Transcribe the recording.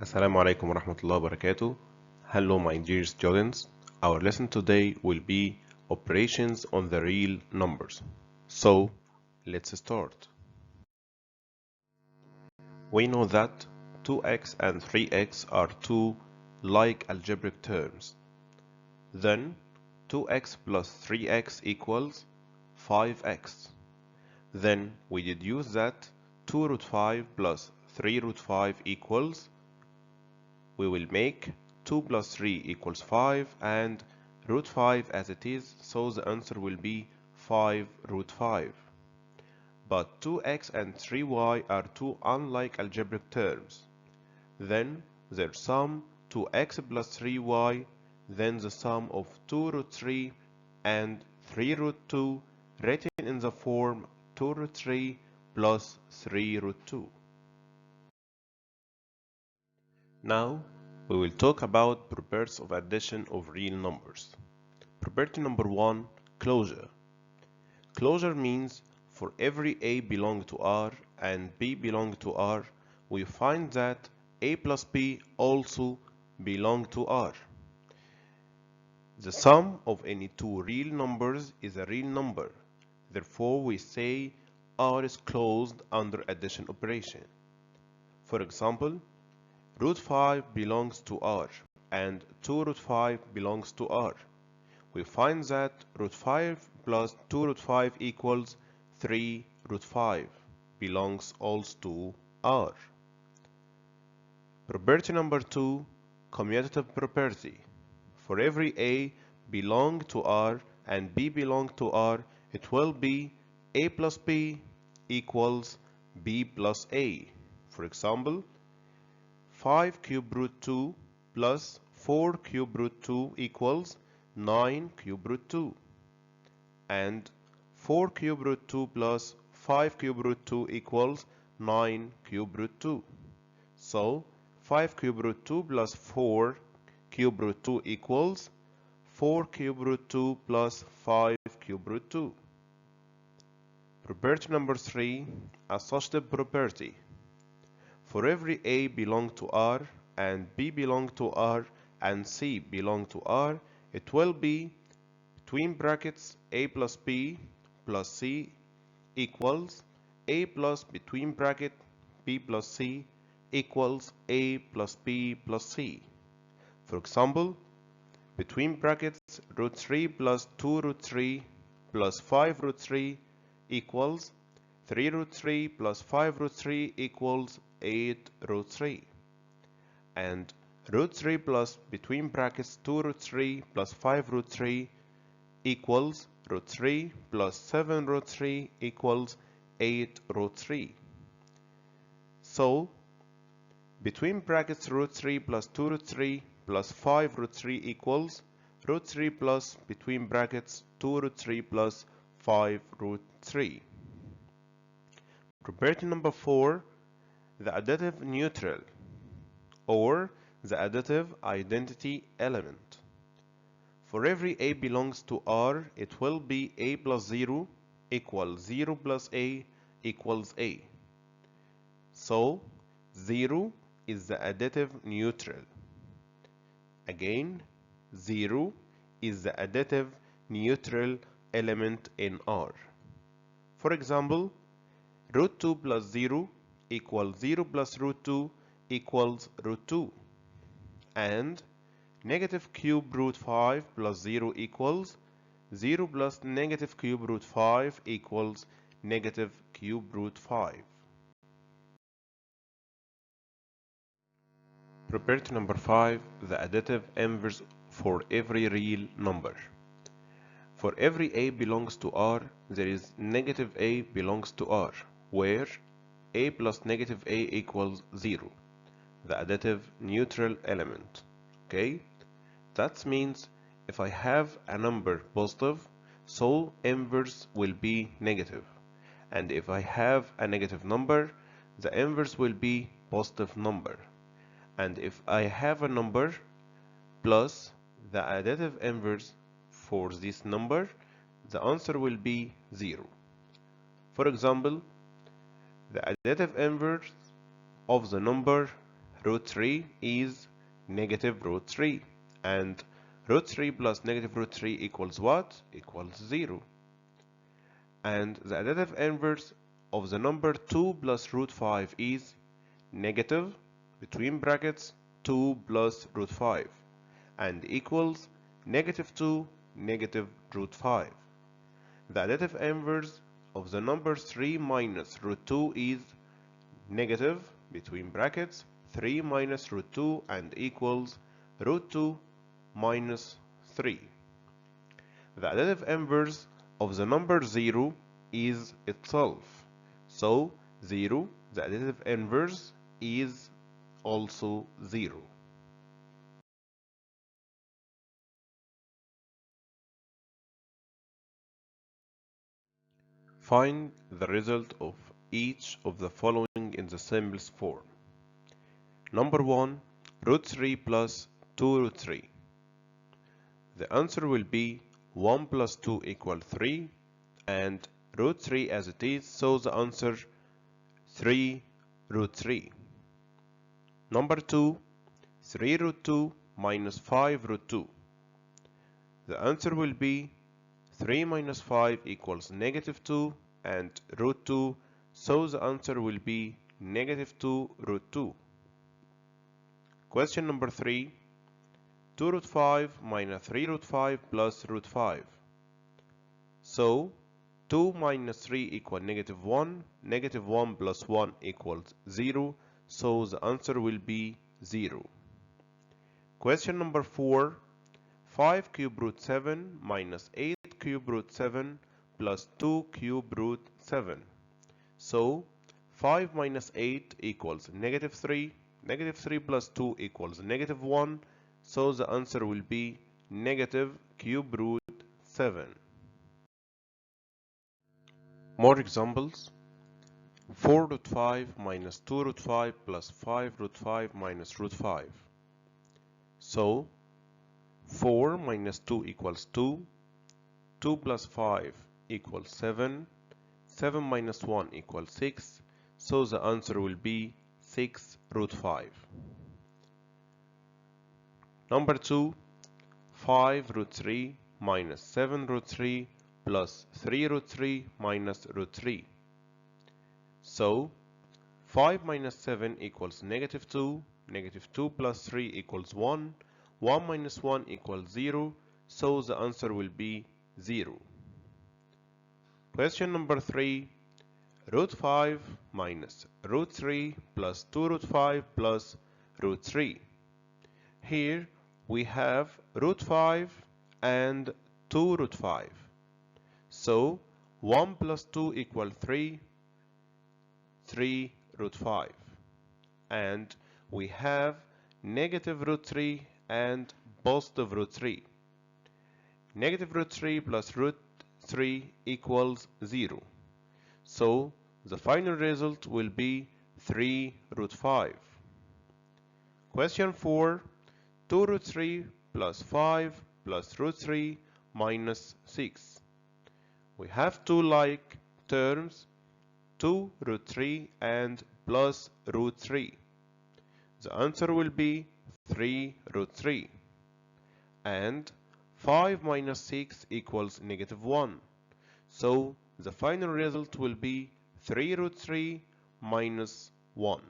Assalamu alaikum wa rahmatullahi wa barakatuh. Hello, my dear students. Our lesson today will be operations on the real numbers. So, let's start. We know that 2x and 3x are two like algebraic terms. Then, 2x plus 3x equals 5x. Then, we deduce that 2 root 5 plus 3 root 5 equals, we will make 2 plus 3 equals 5 and root 5 as it is, so the answer will be 5 root 5. But 2x and 3y are two unlike algebraic terms. Then their sum 2x plus 3y, then the sum of 2 root 3 and 3 root 2 written in the form 2 root 3 plus 3 root 2. Now, we will talk about properties of addition of real numbers. Property number 1, closure. Closure means for every a belong to R and b belong to R, we find that a plus b also belong to R. The sum of any two real numbers is a real number. Therefore, we say R is closed under addition operation. For example, root 5 belongs to R and 2 root 5 belongs to R. We find that root 5 plus 2 root 5 equals 3 root 5 belongs also to R. Property number 2, commutative property. For every A belong to R and B belong to R, it will be A plus B equals B plus A. For example, 5 cube root 2 plus 4 cube root 2 equals 9 cube root 2. And 4 cube root 2 plus 5 cube root 2 equals 9 cube root 2. So 5 cube root 2 plus 4 cube root 2 equals 4 cube root 2 plus 5 cube root 2. Property number 3, associative property. For every A belong to R and B belong to R and C belong to R, it will be between brackets A plus B plus C equals A plus between bracket B plus C equals A plus B plus C. For example, between brackets root 3 plus 2 root 3 plus 5 root 3 equals 3 root 3 plus 5 root 3 equals 8 root 3. And root 3 plus between brackets 2 root 3 plus 5 root 3 equals root 3 plus 7 root 3 equals 8 root 3. So, between brackets root 3 plus 2 root 3 plus 5 root 3 equals root 3 plus between brackets 2 root 3 plus 5 root 3. Property number 4, the additive neutral or the additive identity element. For every A belongs to R, it will be A plus 0 equals 0 plus A equals A. So, 0 is the additive neutral. Again, 0 is the additive neutral element in R. For example, root 2 plus 0 equals 0 plus root 2 equals root 2. And negative cube root 5 plus 0 equals 0 plus negative cube root 5 equals negative cube root 5. Property number 5, the additive inverse for every real number. For every A belongs to R, there is negative A belongs to R, where A plus negative A equals 0, the additive neutral element. Okay? That means if I have a number positive, so inverse will be negative. And if I have a negative number, the inverse will be positive number. And if I have a number plus the additive inverse for this number, the answer will be 0. For example, the additive inverse of the number root 3 is negative root 3. And root 3 plus negative root 3 equals what? Equals 0. And the additive inverse of the number 2 plus root 5 is negative, between brackets, 2 plus root 5, and equals negative 2, negative root 5. The additive inverse of the number 3 minus root 2 is negative, between brackets, 3 minus root 2, and equals root 2 minus 3. The additive inverse of the number 0 is itself. So 0, the additive inverse, is also 0. Find the result of each of the following in the simplest form. Number 1, root 3 plus 2 root 3. The answer will be 1 plus 2 equal 3, and root 3 as it is, so the answer 3 root 3. Number 2, 3 root 2 minus 5 root 2. The answer will be 3 minus 5 equals negative 2, and root 2, so the answer will be negative 2 root 2. Question number 3, 2 root 5 minus 3 root 5 plus root 5. So 2 minus 3 equals negative 1, negative 1 plus 1 equals 0, so the answer will be 0. Question number 4, 5 cube root 7 minus 8 cube root 7 plus 2 cube root 7. So 5 minus 8 equals negative 3, negative 3 plus 2 equals negative 1, so the answer will be negative cube root 7. More examples. 4 root 5 minus 2 root 5 plus 5 root 5 minus root 5. So 4 minus 2 equals 2, 2 plus 5 equals 7, 7 minus 1 equals 6, so the answer will be 6 root 5. Number 2, 5 root 3 minus 7 root 3 plus 3 root 3 minus root 3. So 5 minus 7 equals negative 2, negative 2 plus 3 equals 1, 1 minus 1 equals 0, so the answer will be 0. Question number 3, root 5 minus root 3 plus 2 root 5 plus root 3. Here we have root 5 and 2 root 5. So 1 plus 2 equals 3, 3 root 5. And we have negative root 3 and positive root 3. Negative root 3 plus root 3 equals 0. So the final result will be 3 root 5. Question 4, 2 root 3 plus 5 plus root 3 minus 6. We have two like terms, 2 root 3 and plus root 3. The answer will be 3 root 3. And 5 minus 6 equals negative 1. So the final result will be 3 root 3 minus 1.